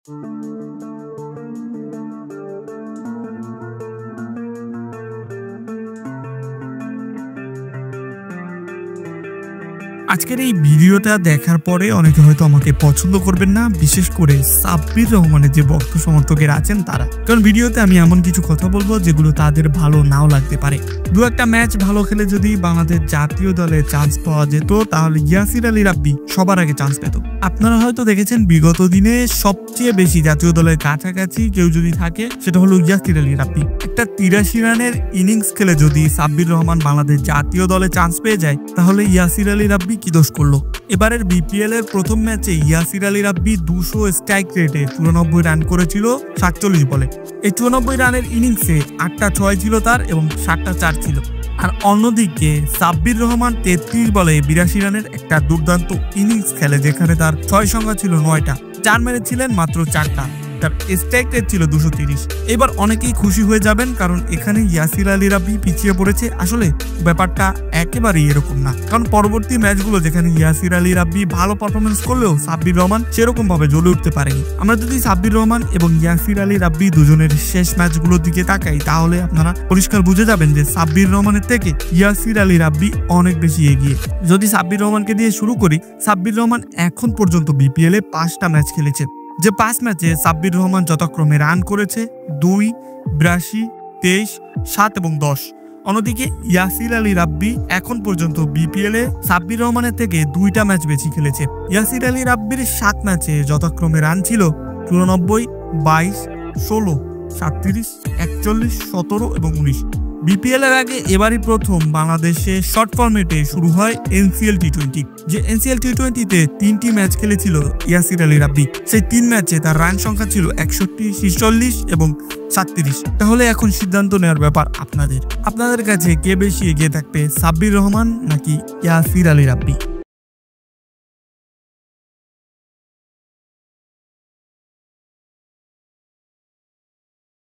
আজকের এই ভিডিওটা দেখার পরে অনেকে হয়তো আমাকে পছন্দ করবেন না, বিশেষ করে সাব্বির রহমানের যে ভক্ত সমর্থকেরা আছেন তারা। কারণ ভিডিওতে আমি এমন কিছু কথা বলবো যেগুলো তাদের ভালো নাও লাগতে পারে। দু একটা ম্যাচ ভালো খেলে যদি বাংলাদেশ জাতীয় দলে চান্স পাওয়া যেত তাহলে ইয়াসির আলী রাব্বি সবার আগে চান্স পেত। আপনারা হয়তো দেখেছেন বিগত দিনে সবচেয়ে বেশি জাতীয় দলের কাছাকাছি কেউ যদি থাকে সেটা হলো ইয়াসির আলী রাব্বি। একটা ৮৩ রানের ইনিংস খেলে যদি সাব্বির রহমান বাংলাদেশ জাতীয় দলে চান্স পেয়ে যায় তাহলে ইয়াসির আলী রাব্বি কি দোষ করলো? এবারের বিপিএল এর প্রথম ম্যাচে ইয়াসির আলী রাব্বি ২০০ স্ট্রাইক রেটে ৯৪ রান করেছিল ৪৭ বলে। এই ৯৪ রানের ইনিংসে ৮টা ৬ ছিল তার এবং ৭টা ৪ ছিল। আর অন্যদিকে সাব্বির রহমান ৩৩ বলে ৮২ রানের একটা দুর্দান্ত ইনিংস খেলে, যেখানে তার ৬ সংখ্যা ছিল ৯টা, ৪ মেরেছিলেন মাত্র ৪টা। তার স্ট্রাইক রেট ছিল ২৩০। এবার অনেকেই খুশি হয়ে যাবেন কারণ এখানে ইয়াসির আলী রাব্বি পিছিয়ে পড়েছে। আসলে ব্যাপারটা একেবারেই এরকম না, কারণ পরবর্তী ম্যাচগুলো যেখানে ইয়াসির আলী রাব্বি ভালো পারফরমেন্স করলেও সাব্বির রহমান সেরকম ভাবে জ্বলে উঠতে পারেনি। আমরা যদি সাব্বির রহমান এবং ইয়াসির আলী রাব্বি দুজনের শেষ ম্যাচগুলোর দিকে তাকাই তাহলে আপনারা পরিষ্কার বুঝে যাবেন যে সাব্বির রহমানের থেকে ইয়াসির আলী রাব্বি অনেক বেশি এগিয়ে। যদি সাব্বির রহমানকে দিয়ে শুরু করি, সাব্বির রহমান এখন পর্যন্ত বিপিএল এ 5টা ম্যাচ খেলেছেন, যে 5 ম্যাচে সাব্বির রহমান যথাক্রমে রান করেছে ২, ৮২, ২৩, ৭ এবং ১০। অন্যদিকে ইয়াসির আলী রাব্বি এখন পর্যন্ত বিপিএল এ সাব্বির রহমানের থেকে 2টা ম্যাচ বেশি খেলেছে। ইয়াসির আলী রাব্বির 7 ম্যাচে যথাক্রমে রান ছিল ৯৪, ২২, ১৬, ৩৭, ৪১, ১৭ এবং ১৯। বিপিএল এর আগে এবারই প্রথম বাংলাদেশে শর্ট ফরম্যাটে শুরু হয় এনসিএল টি-20। যে এনসিএল টি-20তে 3টি ম্যাচ খেলেছিল ইয়াসির আলী রাব্বি। সেই 3 ম্যাচে তার রান সংখ্যা ছিল ৬১, ৪৬ এবং ৩৭। তাহলে এখন সিদ্ধান্ত নেওয়ার ব্যাপার আপনাদের কাছে কে বেশি এগিয়ে থাকবে, সাব্বির রহমান নাকি ইয়াসির আলী রাব্বি?